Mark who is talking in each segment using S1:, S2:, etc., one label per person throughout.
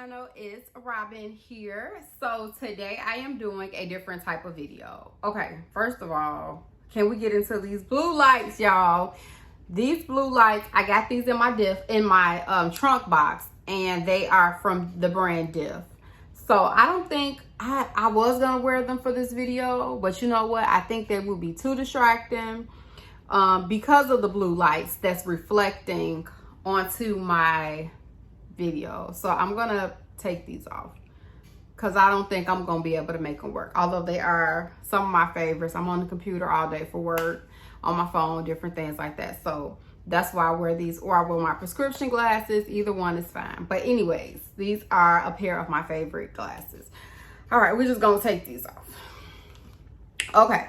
S1: channel. It's Robin here. So today I am doing a different type of video. Okay, first of all, can we get into these blue lights, y'all? These blue lights, I got these in my trunk box, and they are from the brand Diff. So I don't think I was gonna wear them for this video, but you know what? I think they would be too distracting because of the blue lights that's reflecting onto my video. So I'm gonna take these off because I don't think I'm gonna be able to make them work, although they are some of my favorites. I'm on the computer all day for work, on my phone, different things like that. So that's why I wear these, or I wear my prescription glasses. Either one is fine. But anyways, these are a pair of my favorite glasses. All right, we're just gonna take these off. Okay.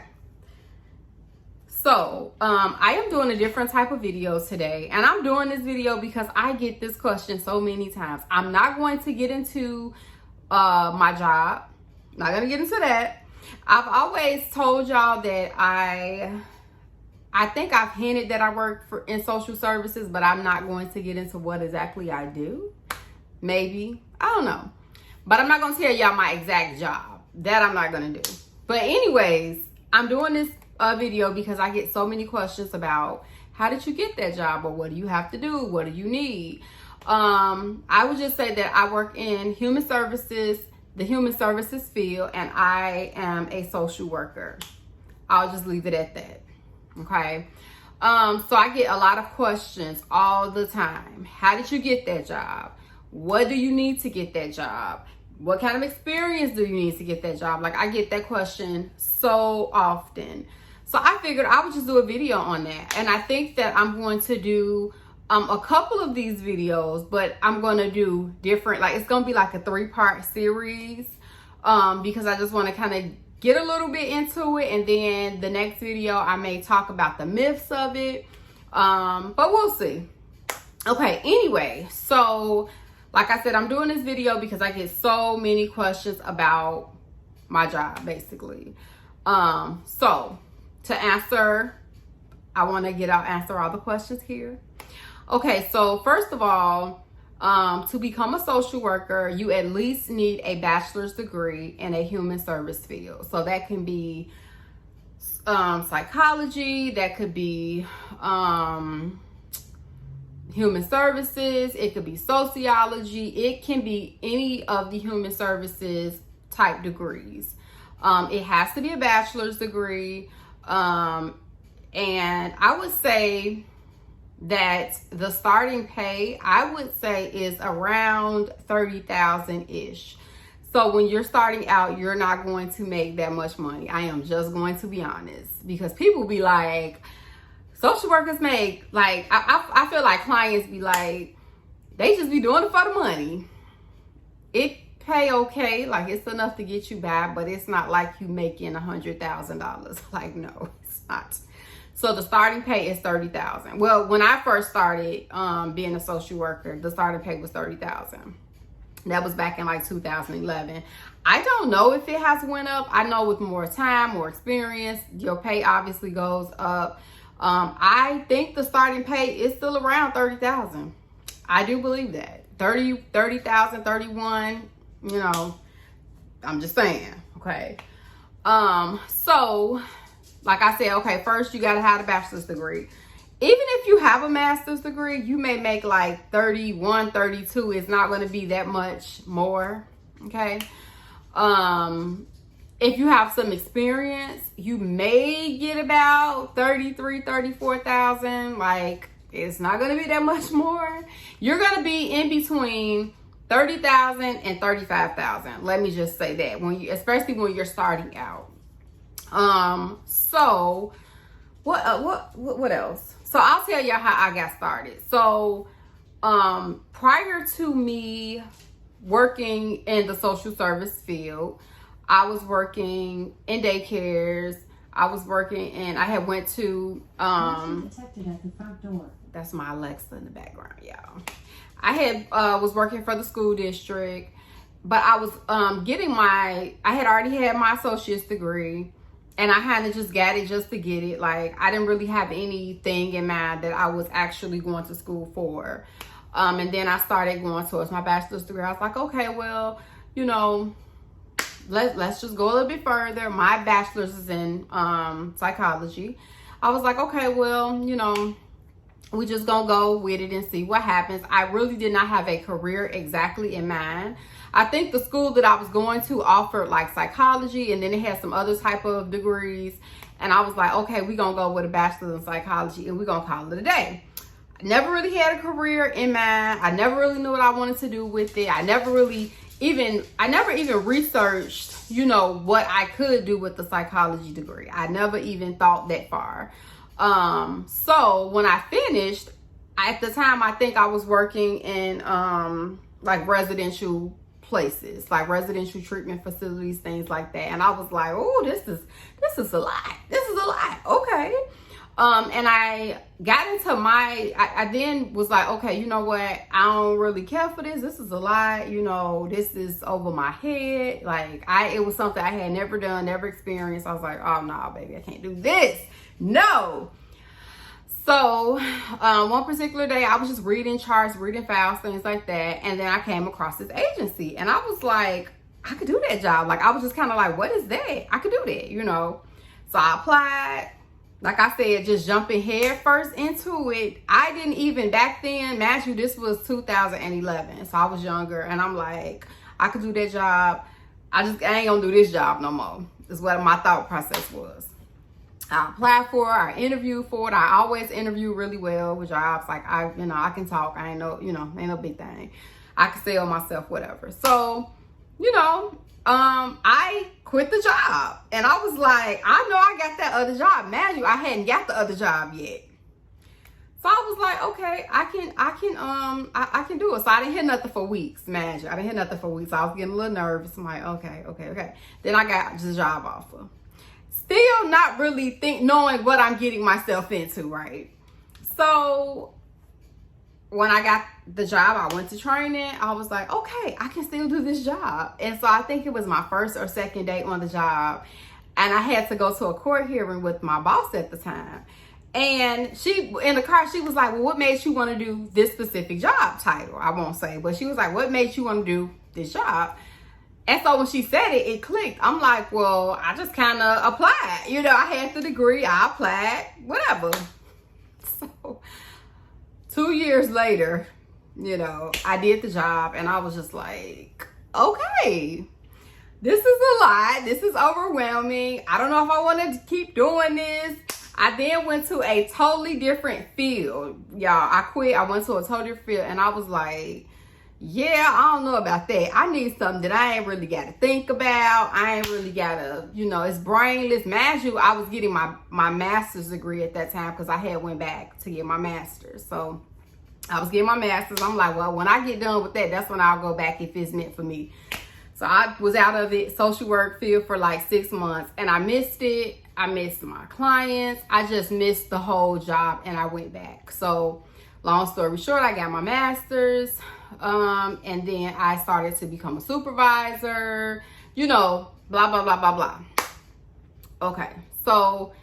S1: So, I am doing a different type of video today, and I'm doing this video because I get this question so many times. I'm not going to get into my job. Not gonna get into that. I've always told y'all that I think I've hinted that I work in social services, but I'm not going to get into what exactly I do. Maybe, I don't know. But I'm not gonna tell y'all my exact job. That I'm not gonna do. But anyways, I'm doing this video because I get so many questions about how did you get that job, or what do you have to do, what do you need. I would just say that I work in human services, the human services field, and I am a social worker. I'll just leave it at that. Okay. So I get a lot of questions all the time. How did you get that job? What do you need to get that job? What kind of experience do you need to get that job? Like, I get that question so often. So I figured I would just do a video on that. And I think that I'm going to do a couple of these videos, but I'm going to do different, like it's going to be like a 3-part series because I just want to kind of get a little bit into it. And then the next video, I may talk about the myths of it, but we'll see. Okay, anyway, so like I said, I'm doing this video because I get so many questions about my job, basically. So to answer, I want to answer all the questions here. Okay, so first of all, to become a social worker, you at least need a bachelor's degree in a human service field. So that can be psychology, that could be human services, it could be sociology, it can be any of the human services type degrees. It has to be a bachelor's degree. And I would say that the starting pay, I would say, is around $30,000-ish. So when you're starting out, you're not going to make that much money. I am just going to be honest, because people be like, social workers make, like, I feel like clients be like, they just be doing it for the money. It pay okay, like it's enough to get you by, but it's not like you making $100,000. Like, no, it's not. So the starting pay is $30,000. Well, when I first started being a social worker, the starting pay was $30,000. That was back in like 2011. I don't know if it has went up. I know with more time, more experience, your pay obviously goes up. I think the starting pay is still around $30,000. I do believe that. 30,000, 31, you know, I'm just saying, okay. So like I said, okay, first you got to have a bachelor's degree. Even if you have a master's degree, you may make like 31, 32. It's not going to be that much more, okay? If you have some experience, you may get about 33, 34,000. Like, it's not going to be that much more. You're going to be in between 30,000 and 35,000. Let me just say that, especially when you're starting out. So what else? So I'll tell y'all how I got started. So, prior to me working in the social service field, I was working in daycares. I had went to, detected at the front door. That's my Alexa in the background, y'all. I was working for the school district, but I was, I had already had my associate's degree. And I had to just got it just to get it. Like, I didn't really have anything in mind that I was actually going to school for. And then I started going towards my bachelor's degree. I was like, okay, well, you know, let's just go a little bit further. My bachelor's is in psychology. I was like, okay, well, you know, we just gonna go with it and see what happens. I really did not have a career exactly in mind. I think the school that I was going to offered like psychology, and then it had some other type of degrees. And I was like, okay, we're gonna go with a bachelor's in psychology and we're gonna call it a day. I never really had a career in mind. I never really knew what I wanted to do with it. I never even researched, you know, what I could do with the psychology degree. I never even thought that far. So when I finished, at the time, I think I was working in like residential places, like residential treatment facilities, things like that. And I was like, oh, this is a lot. This is a lot. Okay. And I got into I then was like, okay, you know what? I don't really care for this. This is a lot. You know, this is over my head. Like it was something I had never done, never experienced. I was like, oh no, baby, I can't do this. No. So one particular day I was just reading charts, reading files, things like that. And then I came across this agency and I was like, I could do that job. Like I was just kind of like, what is that? I could do that, you know? So I applied. Like I said, just jumping head first into it. I didn't even back then, mind you, this was 2011. So I was younger and I'm like, I could do that job. I ain't gonna do this job no more. Is what my thought process was. I applied for it, I interviewed for it. I always interview really well with jobs. Like I can talk. I ain't no, ain't no big thing. I can sell myself, whatever. So, I quit the job and I was like, I know I got that other job. Mind you, I hadn't got the other job yet. So I was like, okay, I can do it. So I didn't hear nothing for weeks, man. I didn't hear nothing for weeks. I was getting a little nervous. I'm like, okay. Then I got the job offer. Still not really knowing what I'm getting myself into, right? So when I got the job, I went to training. I was like, okay, I can still do this job. And so I think it was my first or second day on the job. And I had to go to a court hearing with my boss at the time. And in the car, she was like, well, what made you want to do this specific job title? I won't say, but she was like, what made you want to do this job? And so when she said it, it clicked. I'm like, well, I just kind of applied. I had the degree. I applied, whatever. So 2 years later, I did the job and I was just like, okay, this is a lot. This is overwhelming. I don't know if I want to keep doing this. I then went to a totally different field. Y'all, I quit. I went to a totally different field and I was like, yeah, I don't know about that. I need something that I ain't really got to think about. I ain't really got to, it's brainless. Mind you, I was getting my master's degree at that time because I had went back to get my master's. So I was getting my master's. I'm like, well, when I get done with that, that's when I'll go back if it's meant for me. So I was out of the social work field for like 6 months and I missed it. I missed my clients. I just missed the whole job and I went back. So long story short, I got my master's. And then I started to become a supervisor, blah, blah, blah, blah, blah. Okay. So,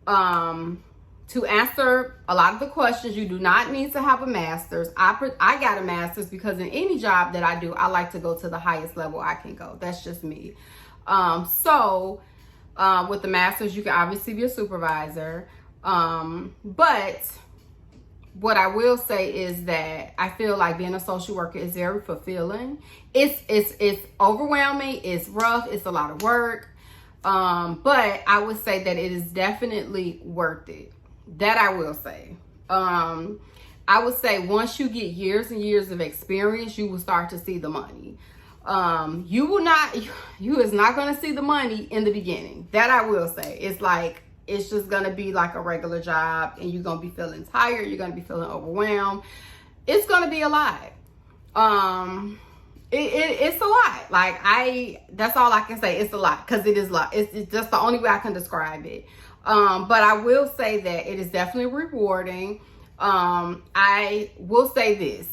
S1: to answer a lot of the questions, you do not need to have a master's. I got a master's because in any job that I do, I like to go to the highest level I can go. That's just me. So with the master's, you can obviously be a supervisor. But what I will say is that I feel like being a social worker is very fulfilling. It's overwhelming. It's rough. It's a lot of work. But I would say that it is definitely worth it. That I will say. I would say once you get years and years of experience, you will start to see the money. You is not going to see the money in the beginning. That I will say. It's just going to be like a regular job and you're going to be feeling tired. You're going to be feeling overwhelmed. It's going to be a lot. It's a lot. That's all I can say. It's a lot because it is a lot. It's just the only way I can describe it. But I will say that it is definitely rewarding. I will say this.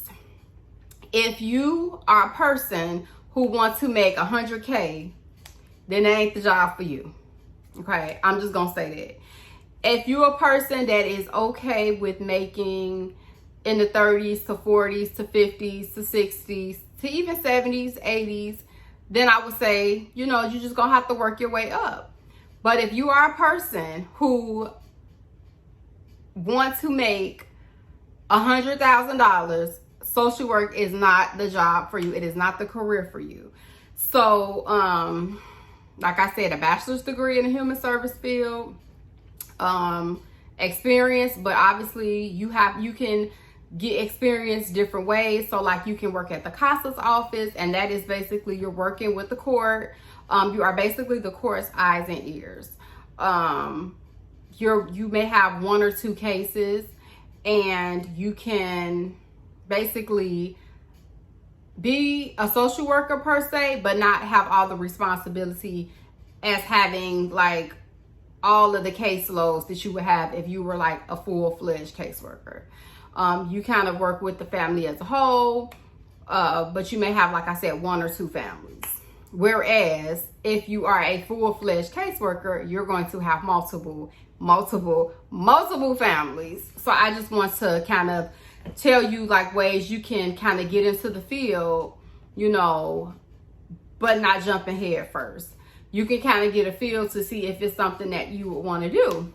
S1: If you are a person who wants to make 100K, then that ain't the job for you. Okay, I'm just gonna say that. If you're a person that is okay with making in the 30s to 40s to 50s to 60s to even 70s, 80s, then I would say, you know, you're just gonna have to work your way up. But if you are a person who wants to make $100,000, social work is not the job for you. It is not the career for you. So, like I said, a bachelor's degree in the human service field, experience, but obviously you can get experience different ways. So like you can work at the CASA's office, and that is basically you're working with the court. You are basically the court's eyes and ears. You may have 1 or 2 cases, and you can basically be a social worker per se, but not have all the responsibility as having like all of the caseloads that you would have if you were like a full-fledged caseworker. You kind of work with the family as a whole, but you may have, like I said, 1 or 2 families. Whereas if you are a full-fledged caseworker, you're going to have multiple families. So I just want to kind of tell you like ways you can kind of get into the field, you know, but not jumping head first. You can kind of get a feel to see if it's something that you would want to do.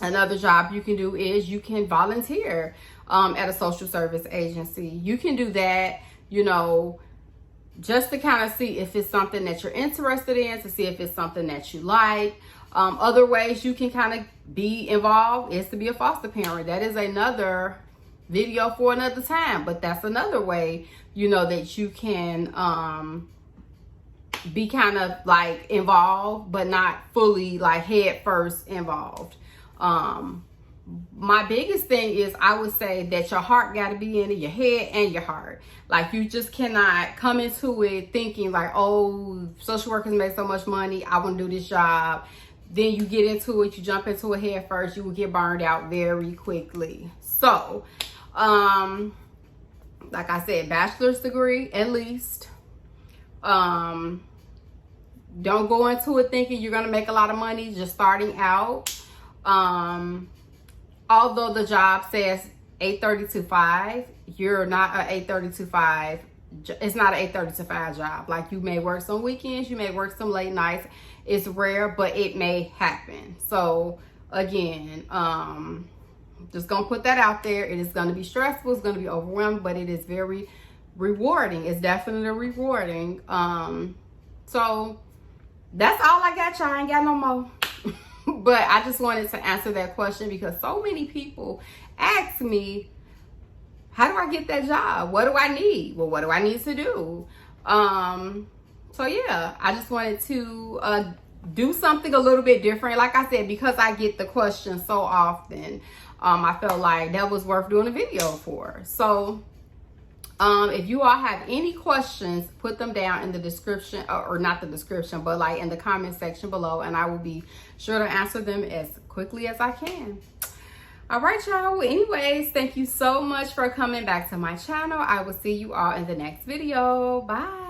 S1: Another job you can do is you can volunteer at a social service agency. You can do that, you know, just to kind of see if it's something that you're interested in, to see if it's something that you like. Other ways you can kind of be involved is to be a foster parent. That is another video for another time, but that's another way, you know, that you can be kind of like involved, but not fully like head first involved. My biggest thing is I would say that your heart got to be in it, your head and your heart. Like you just cannot come into it thinking like, oh, social workers make so much money, I want to do this job. Then you get into it, you jump into it head first, you will get burned out very quickly. So, like I said, bachelor's degree at least. Don't go into it thinking you're going to make a lot of money just starting out. Although the job says 8:30 to 5, you're not an 8:30 to 5. It's not an 8:30 to 5 job. Like you may work some weekends, you may work some late nights. It's rare, but it may happen. So again, just gonna put that out there. It is gonna be stressful. It's gonna be overwhelming, but it is very rewarding. It's definitely rewarding. So that's all I got, y'all. I ain't got no more. But I just wanted to answer that question because so many people ask me, how do I get that job? What do I need? Well, what do I need to do? So yeah, I just wanted to do something a little bit different. Like I said, because I get the question so often, I felt like that was worth doing a video for. So if you all have any questions, put them down in the description, or not the description, but like in the comment section below, and I will be sure to answer them as quickly as I can. All right, y'all. Well, anyways, thank you so much for coming back to my channel. I will see you all in the next video. Bye.